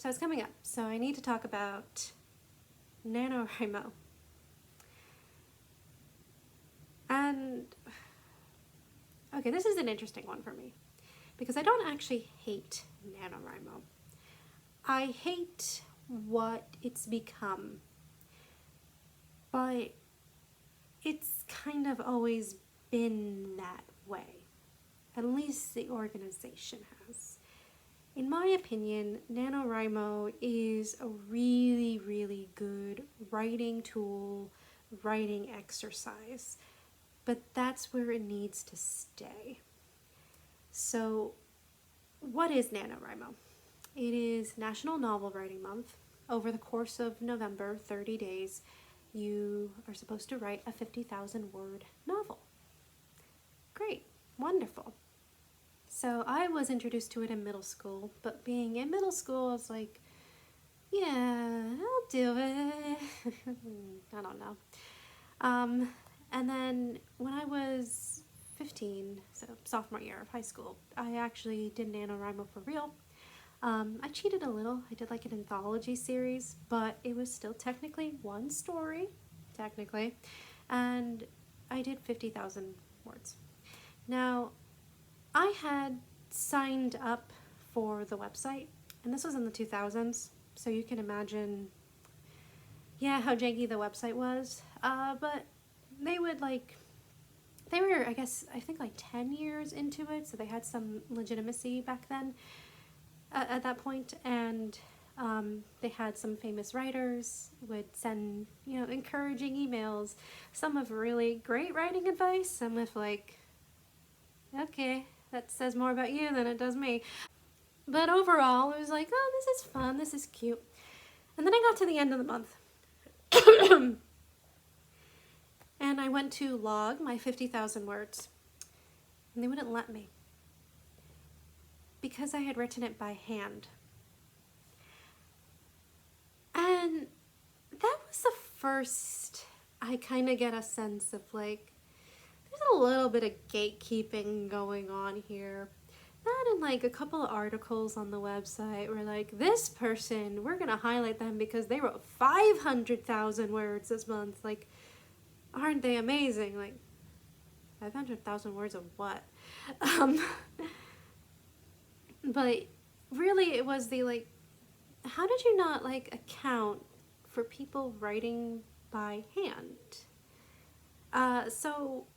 So it's coming up, so I need to talk about Nanowrimo. And, okay, this is an interesting one for me, because I don't actually hate Nanowrimo. I hate what it's become, but it's kind of always been that way. At least the organization has. In my opinion, Nanowrimo is a really, really good writing tool, writing exercise, but that's where it needs to stay. So, what is Nanowrimo? It is National Novel Writing Month. Over the course of November, 30 days, you are supposed to write a 50,000 word novel. Great, wonderful. So I was introduced to it in middle school, but being in middle school, I was like, yeah, I'll do it. I don't know. And then when I was 15, so sophomore year of high school, I actually did Nanowrimo for real. I cheated a little. I did like an anthology series, but it was still technically one story, and I did 50,000 words. Now, I had signed up for the website, and this was in the 2000s, so you can imagine, yeah, how janky the website was, but they were, I think like 10 years into it, so they had some legitimacy back then, at that point, and they had some famous writers would send, encouraging emails, some of really great writing advice, some of like, okay, that says more about you than it does me. But overall, it was like, oh, this is fun, this is cute. And then I got to the end of the month. And I went to log my 50,000 words. And they wouldn't let me. Because I had written it by hand. And that was the first I kind of get a sense of like, there's a little bit of gatekeeping going on here. That and like a couple of articles on the website were like, this person, we're going to highlight them because they wrote 500,000 words this month. Like, aren't they amazing? Like, 500,000 words of what? But really it was the like, how did you not like account for people writing by hand? So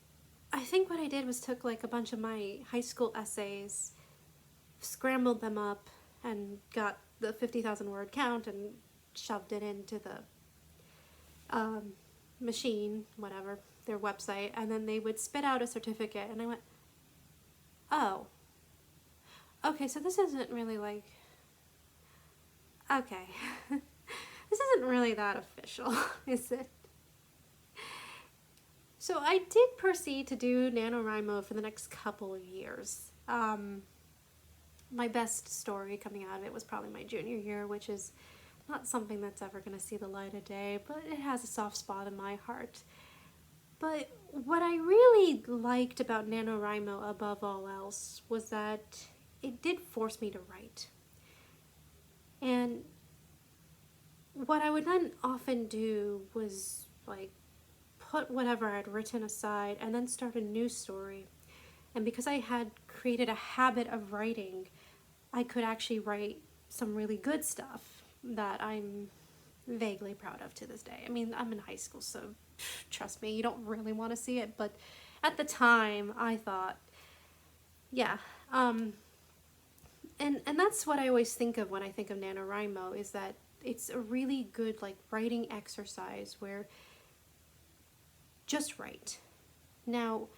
I think what I did was took like a bunch of my high school essays, scrambled them up, and got the 50,000 word count and shoved it into the machine, whatever, their website, and then they would spit out a certificate, and I went, oh, okay, so this isn't really like, okay, this isn't really that official, is it? So I did proceed to do Nanowrimo for the next couple of years. My best story coming out of it was probably my junior year, which is not something that's ever going to see the light of day, but it has a soft spot in my heart. But what I really liked about Nanowrimo above all else was that it did force me to write. And what I would then often do was like put whatever I'd written aside and then start a new story. And because I had created a habit of writing, I could actually write some really good stuff that I'm vaguely proud of to this day. I mean, I'm in high school, so trust me, you don't really want to see it, but at the time I thought, yeah. And that's what I always think of when I think of Nanowrimo, is that it's a really good like writing exercise where just write. Now,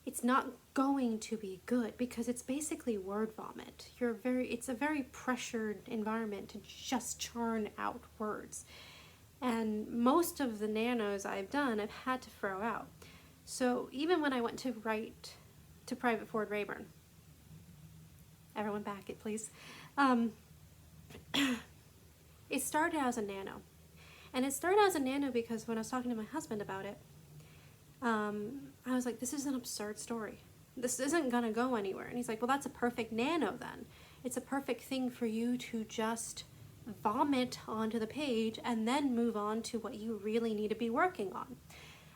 it's not going to be good because it's basically word vomit. It's a very pressured environment to just churn out words. And most of the nanos I've done, I've had to throw out. So even when I went to write to Private Ford Rayburn, everyone back it please, it started as a nano. And it started as a nano because when I was talking to my husband about it, I was like, this is an absurd story. This isn't gonna go anywhere. And he's like, well, that's a perfect nano then. It's a perfect thing for you to just vomit onto the page and then move on to what you really need to be working on.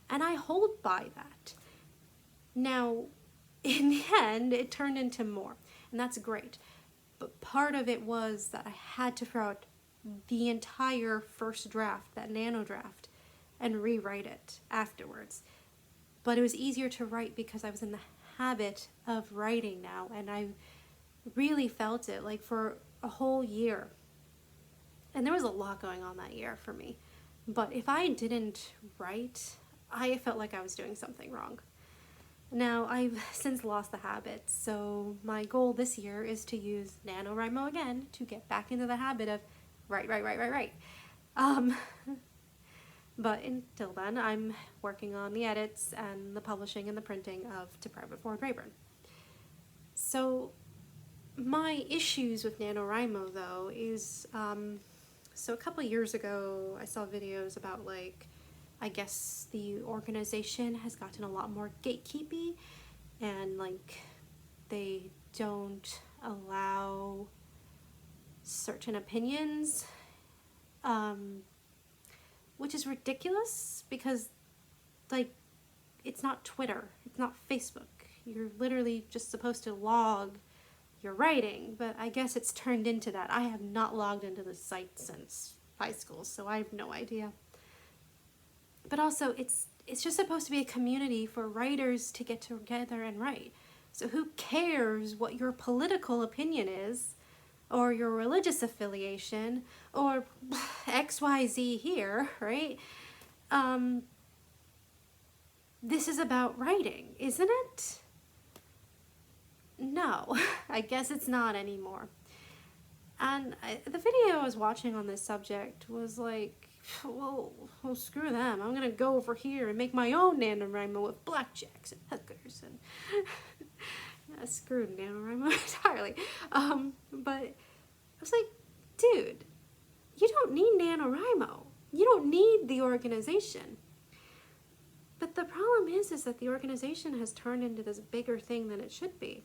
And I hold by that. Now, in the end, it turned into more, and that's great. But part of it was that I had to throw out the entire first draft, that nano draft, and rewrite it afterwards. But it was easier to write because I was in the habit of writing now, and I really felt it, like, for a whole year. And there was a lot going on that year for me. But if I didn't write, I felt like I was doing something wrong. Now, I've since lost the habit, so my goal this year is to use Nanowrimo again to get back into the habit of write. But until then, I'm working on the edits and the publishing and the printing of To Private Ford Rayburn. So my issues with Nanowrimo, though, is, so a couple years ago, I saw videos about, like, I guess the organization has gotten a lot more gatekeepy, and, like, they don't allow certain opinions, which is ridiculous because, like, it's not Twitter, it's not Facebook. You're literally just supposed to log your writing, but I guess it's turned into that. I have not logged into the site since high school, so I have no idea. But also, it's just supposed to be a community for writers to get together and write. So who cares what your political opinion is, or your religious affiliation, or XYZ here, right? This is about writing, isn't it? No, I guess it's not anymore. And the video I was watching on this subject was like, well, screw them. I'm gonna go over here and make my own NaNoWriMo with blackjacks and hookers and yeah, screw NaNoWriMo entirely. But I was like, dude, you don't need NaNoWriMo. You don't need the organization. But the problem is that the organization has turned into this bigger thing than it should be.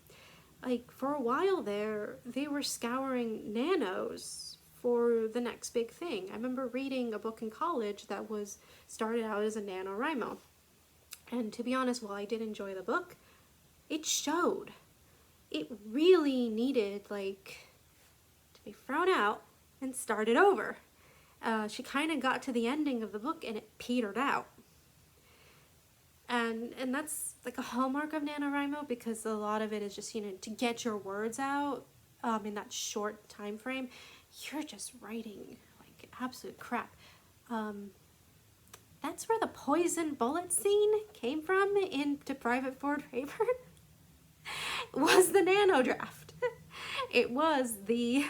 Like, for a while there, they were scouring nanos for the next big thing. I remember reading a book in college that was started out as a NaNoWriMo. And to be honest, while I did enjoy the book, it showed. It really needed, like, to be thrown out and started over. She kind of got to the ending of the book and it petered out. And that's like a hallmark of NaNoWriMo, because a lot of it is just, to get your words out in that short time frame. You're just writing like absolute crap. That's where the poison bullet scene came from into Private Ford Rayburn. Was the nano draft. It was the,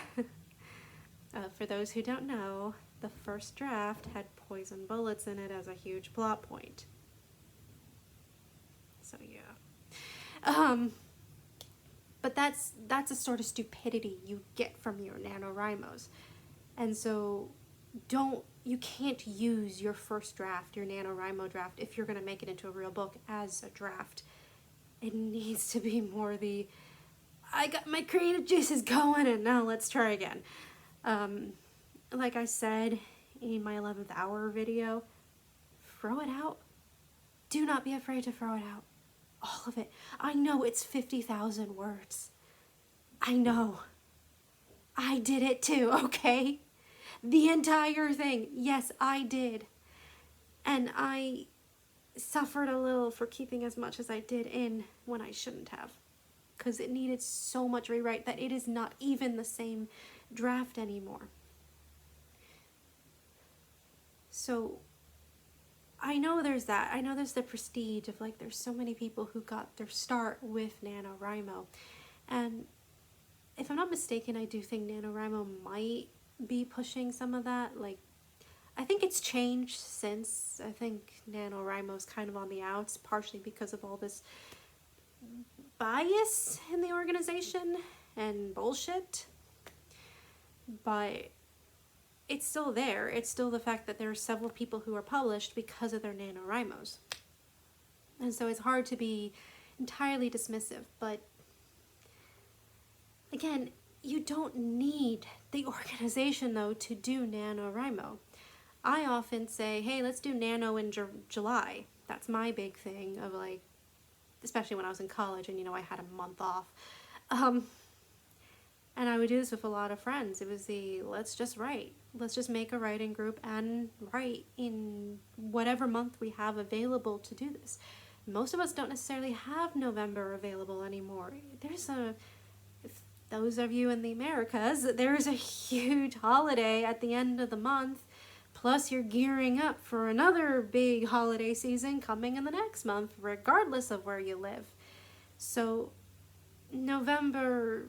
for those who don't know, the first draft had poison bullets in it as a huge plot point. So yeah. But that's a sort of stupidity you get from your NaNoWriMos. And so you can't use your first draft, your NaNoWriMo draft, if you're going to make it into a real book as a draft. It needs to be more the, I got my creative juices going and now let's try again. Like I said in my 11th hour video, throw it out. Do not be afraid to throw it out. All of it. I know it's 50,000 words. I know. I did it too, okay? The entire thing. Yes, I did. And I suffered a little for keeping as much as I did in when I shouldn't have. Because it needed so much rewrite that it is not even the same draft anymore. So I know there's that. I know there's the prestige of, like, there's so many people who got their start with NaNoWriMo. And if I'm not mistaken, I do think NaNoWriMo might be pushing some of that. Like, I think it's changed since. I think NaNoWriMo's kind of on the outs, partially because of all this bias in the organization and bullshit. But it's still there. It's still the fact that there are several people who are published because of their NaNoWriMos. And so it's hard to be entirely dismissive, but again, you don't need the organization, though, to do NaNoWriMo. I often say, hey, let's do Nano in July. That's my big thing of like, especially when I was in college and, I had a month off. And I would do this with a lot of friends. It was let's just write. Let's just make a writing group and write in whatever month we have available to do this. Most of us don't necessarily have November available anymore. If those of you in the Americas, there's a huge holiday at the end of the month. Plus, you're gearing up for another big holiday season coming in the next month, regardless of where you live. So, November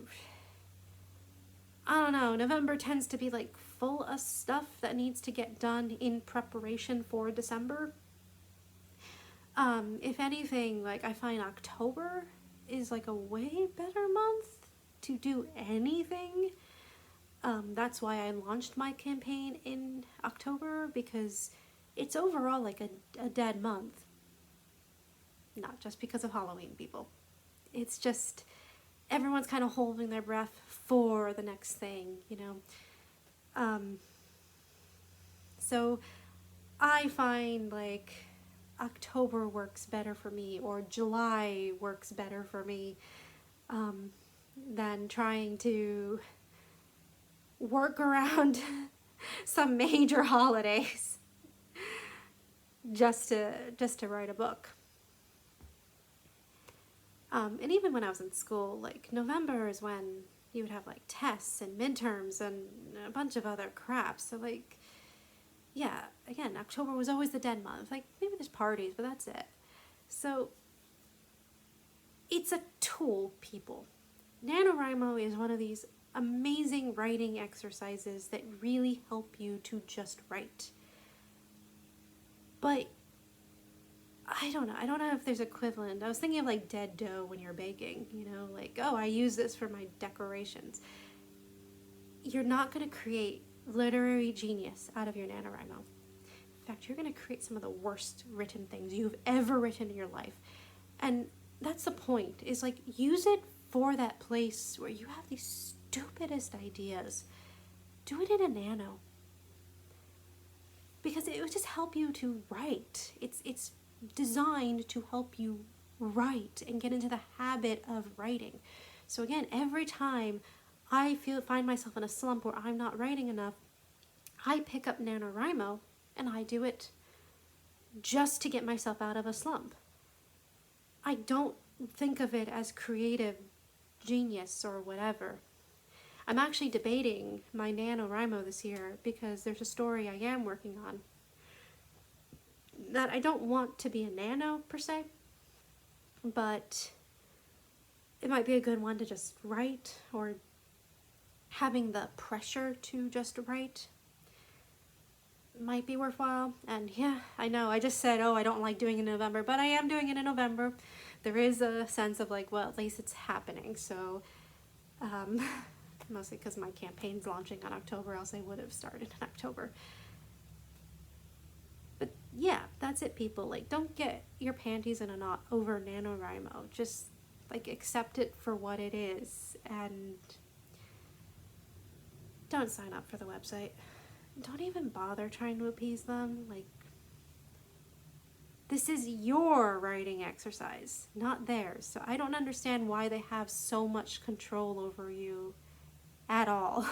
tends to be like full of stuff that needs to get done in preparation for December. If anything, like I find October is like a way better month to do anything. That's why I launched my campaign in October, because it's overall like a dead month. Not just because of Halloween, people. It's just everyone's kind of holding their breath for the next thing, So I find like October works better for me, or July works better for me, than trying to work around some major holidays just to write a book. And even when I was in school, like November is when you would have like tests and midterms and a bunch of other crap. So like, yeah, again, October was always the dead month. Like maybe there's parties, but that's it. So it's a tool, people. NaNoWriMo is one of these amazing writing exercises that really help you to just write. But I don't know if there's equivalent. I was thinking of like dead dough when you're baking, like, oh, I use this for my decorations. You're not going to create literary genius out of your NaNoWriMo. In fact, you're going to create some of the worst written things you've ever written in your life. And that's the point, is like use it for that place where you have these stupidest ideas. Do it in a nano. Because it would just help you to write. It's designed to help you write and get into the habit of writing. So again, every time I find myself in a slump where I'm not writing enough, I pick up NaNoWriMo and I do it just to get myself out of a slump. I don't think of it as creative genius or whatever. I'm actually debating my NaNoWriMo this year because there's a story I am working on that I don't want to be a nano per se, but it might be a good one to just write, or having the pressure to just write might be worthwhile. And yeah, I know I just said, oh, I don't like doing it in November, but I am doing it in November. There is a sense of like, well, at least it's happening. So mostly because my campaign's launching on October, else I would have started in October. But yeah, that's it, people. Like, don't get your panties in a knot over NaNoWriMo. Just like accept it for what it is, and don't sign up for the website. Don't even bother trying to appease them. Like, this is your writing exercise, not theirs. So I don't understand why they have so much control over you at all.